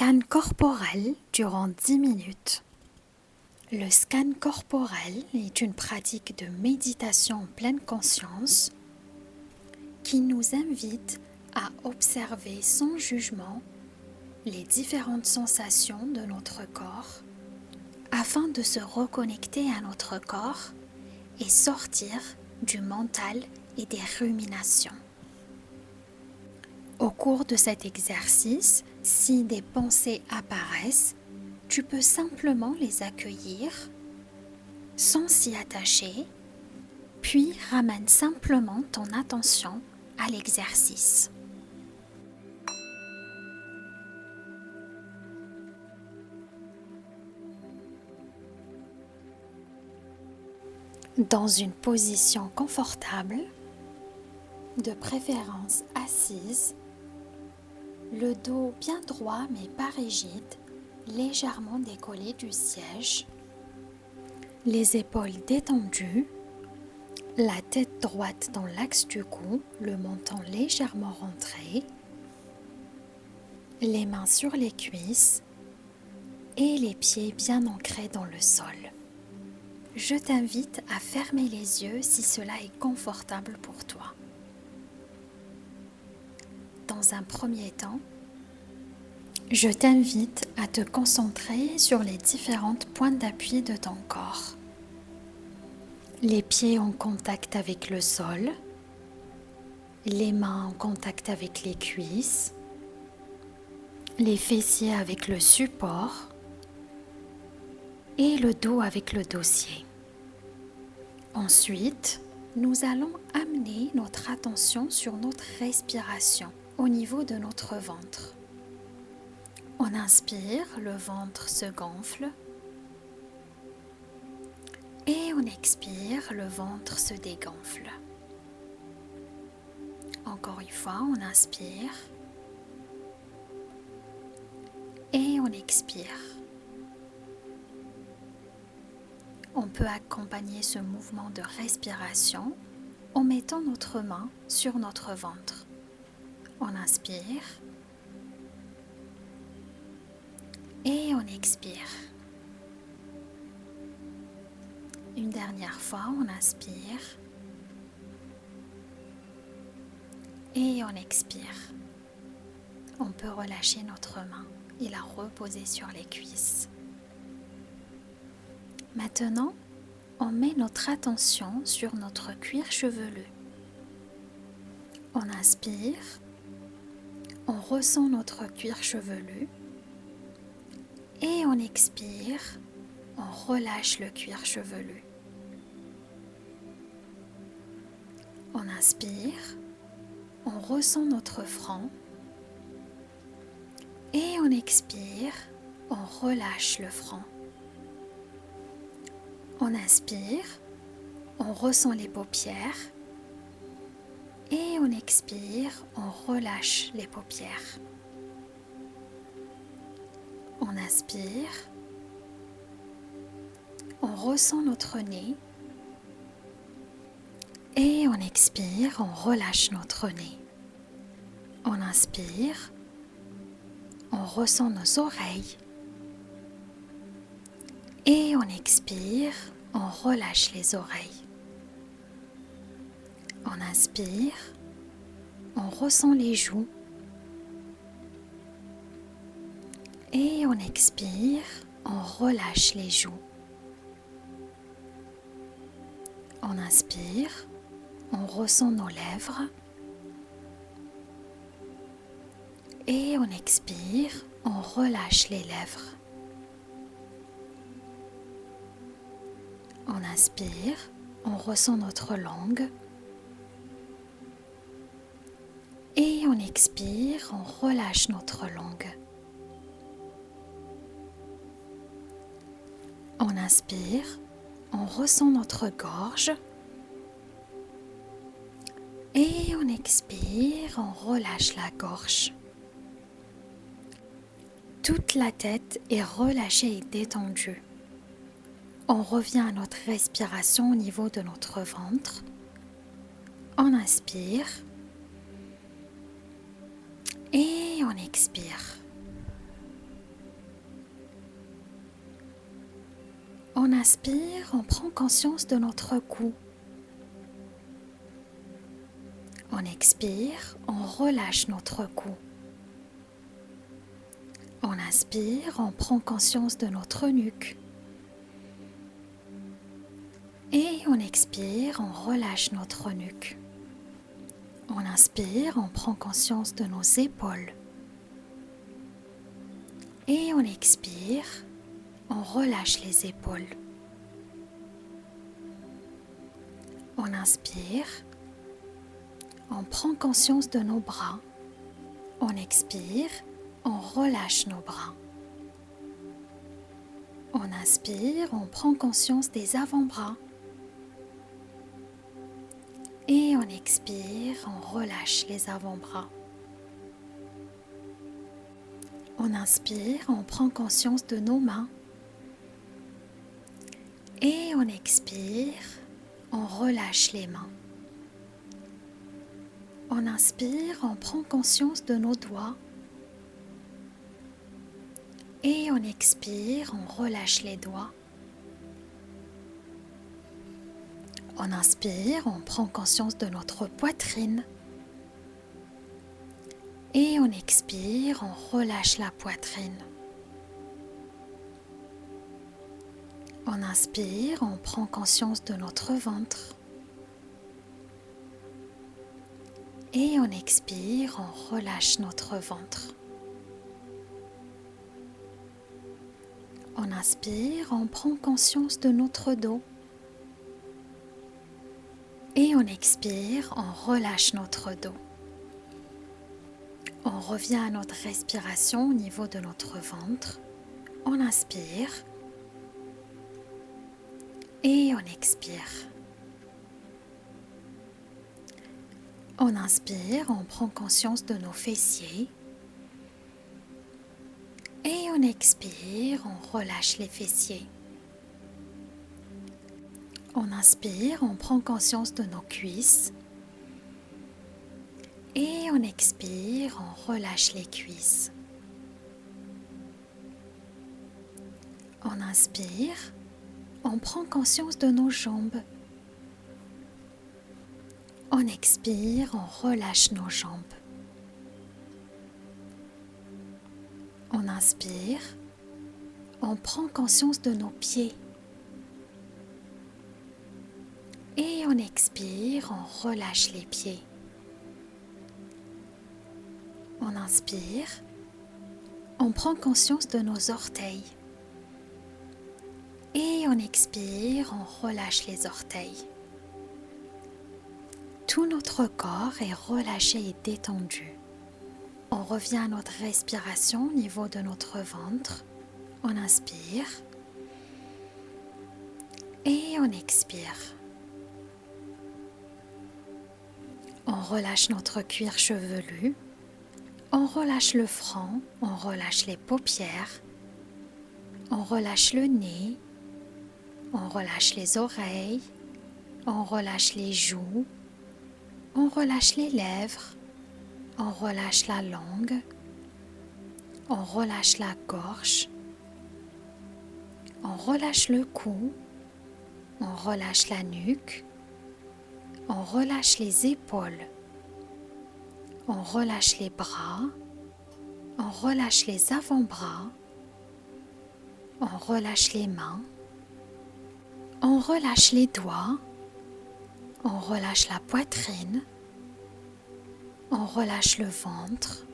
Scan corporel durant 10 minutes. Le scan corporel est une pratique de méditation en pleine conscience qui nous invite à observer sans jugement les différentes sensations de notre corps afin de se reconnecter à notre corps et sortir du mental et des ruminations. Au cours de cet exercice, si des pensées apparaissent, tu peux simplement les accueillir sans s'y attacher, puis ramène simplement ton attention à l'exercice. Dans une position confortable, de préférence assise, le dos bien droit mais pas rigide, légèrement décollé du siège, les épaules détendues, la tête droite dans l'axe du cou, le menton légèrement rentré, les mains sur les cuisses et les pieds bien ancrés dans le sol. Je t'invite à fermer les yeux si cela est confortable pour toi. Dans un premier temps, je t'invite à te concentrer sur les différentes points d'appui de ton corps. Les pieds en contact avec le sol, les mains en contact avec les cuisses, les fessiers avec le support et le dos avec le dossier. Ensuite, nous allons amener notre attention sur notre respiration au niveau de notre ventre. On inspire, le ventre se gonfle et on expire, le ventre se dégonfle. Encore une fois, on inspire et on expire. On peut accompagner ce mouvement de respiration en mettant notre main sur notre ventre. On inspire et on expire. Une dernière fois, on inspire et on expire. On peut relâcher notre main et la reposer sur les cuisses. Maintenant, on met notre attention sur notre cuir chevelu. On inspire, on ressent notre cuir chevelu et on expire, on relâche le cuir chevelu. On inspire, on ressent notre front et on expire, on relâche le front. On inspire, on ressent les paupières et on expire, on relâche les paupières. On inspire, on ressent notre nez et on expire, on relâche notre nez. On inspire, on ressent nos oreilles et on expire, on relâche les oreilles. On inspire, on ressent les joues et on expire, on relâche les joues. On inspire, on ressent nos lèvres et on expire, on relâche les lèvres. On inspire, on ressent notre langue et on expire, on relâche notre langue. On inspire, on ressent notre gorge et on expire, on relâche la gorge. Toute la tête est relâchée et détendue. On revient à notre respiration au niveau de notre ventre. On inspire et on expire. On inspire, on prend conscience de notre cou. On expire, on relâche notre cou. On inspire, on prend conscience de notre nuque. Et on expire, on relâche notre nuque. On inspire, on prend conscience de nos épaules. Et on expire, on relâche les épaules. On inspire, on prend conscience de nos bras. On expire, on relâche nos bras. On inspire, on prend conscience des avant-bras. Et on expire, on relâche les avant-bras. On inspire, on prend conscience de nos mains. Et on expire, on relâche les mains. On inspire, on prend conscience de nos doigts. Et on expire, on relâche les doigts. On inspire, on prend conscience de notre poitrine. Et on expire, on relâche la poitrine. On inspire, on prend conscience de notre ventre. Et on expire, on relâche notre ventre. On inspire, on prend conscience de notre dos. Et on expire, on relâche notre dos. On revient à notre respiration au niveau de notre ventre. On inspire et on expire. On inspire, on prend conscience de nos fessiers. Et on expire, on relâche les fessiers. On inspire, on prend conscience de nos cuisses. Et on expire, on relâche les cuisses. On inspire, on prend conscience de nos jambes. On expire, on relâche nos jambes. On inspire, on prend conscience de nos pieds. Et on expire, on relâche les pieds. On inspire, on prend conscience de nos orteils. Et on expire, on relâche les orteils. Tout notre corps est relâché et détendu. On revient à notre respiration au niveau de notre ventre. On inspire et on expire. On relâche notre cuir chevelu. On relâche le front, on relâche les paupières. On relâche le nez. On relâche les oreilles. On relâche les joues. On relâche les lèvres. On relâche la langue. On relâche la gorge. On relâche le cou. On relâche la nuque. On relâche les épaules. On relâche les bras. On relâche les avant-bras. On relâche les mains. On relâche les doigts. On relâche la poitrine. On relâche le ventre.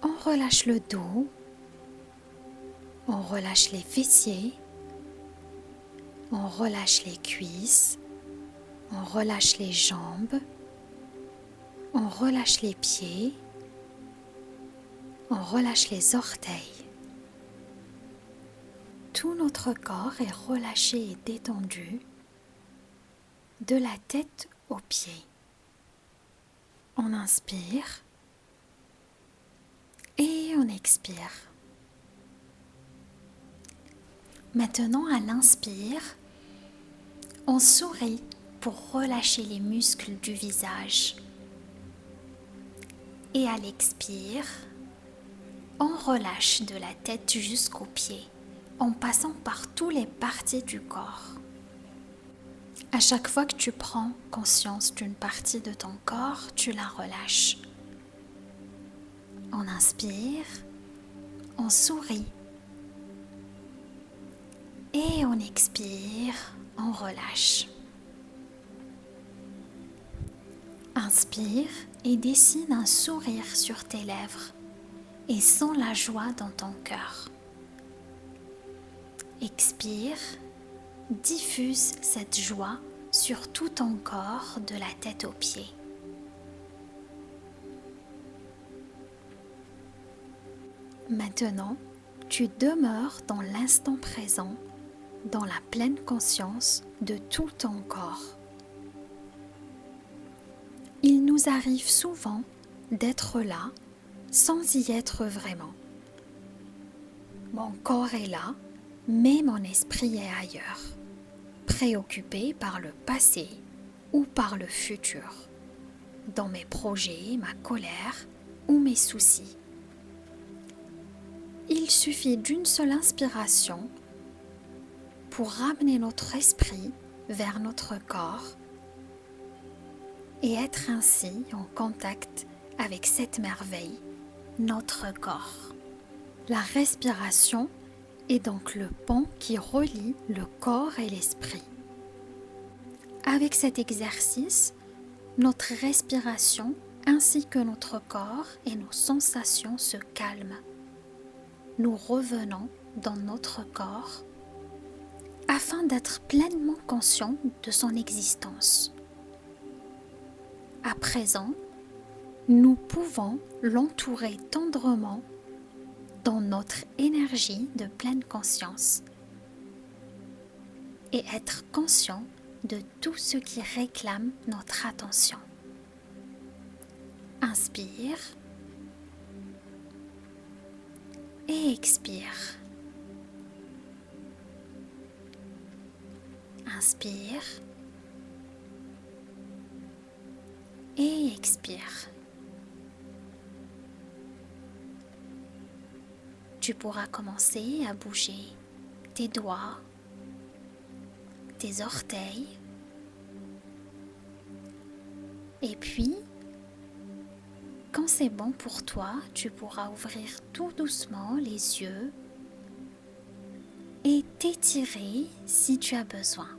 On relâche le dos. On relâche les fessiers. On relâche les cuisses. On relâche les jambes. On relâche les pieds. On relâche les orteils. Tout notre corps est relâché et détendu de la tête aux pieds. On inspire et on expire. Maintenant, à l'inspire, on sourit pour relâcher les muscles du visage. Et à l'expire, on relâche de la tête jusqu'aux pieds. en passant par toutes les parties du corps. À chaque fois que tu prends conscience d'une partie de ton corps, tu la relâches. On inspire, on sourit. Et on expire, on relâche. Inspire et dessine un sourire sur tes lèvres et sens la joie dans ton cœur. Expire, diffuse cette joie sur tout ton corps de la tête aux pieds. Maintenant, tu demeures dans l'instant présent, dans la pleine conscience de tout ton corps. Il nous arrive souvent d'être là sans y être vraiment. Mon corps est là, mais mon esprit est ailleurs, préoccupé par le passé ou par le futur, dans mes projets, ma colère ou mes soucis. Il suffit d'une seule inspiration pour ramener notre esprit vers notre corps et être ainsi en contact avec cette merveille, notre corps. La respiration est donc le pont qui relie le corps et l'esprit. Avec cet exercice, notre respiration ainsi que notre corps et nos sensations se calment. Nous revenons dans notre corps afin d'être pleinement conscients de son existence. À présent, nous pouvons l'entourer tendrement dans notre énergie de pleine conscience et être conscient de tout ce qui réclame notre attention. Inspire et expire. Inspire et expire. Tu pourras commencer à bouger tes doigts, tes orteils, et puis, quand c'est bon pour toi, tu pourras ouvrir tout doucement les yeux et t'étirer si tu as besoin.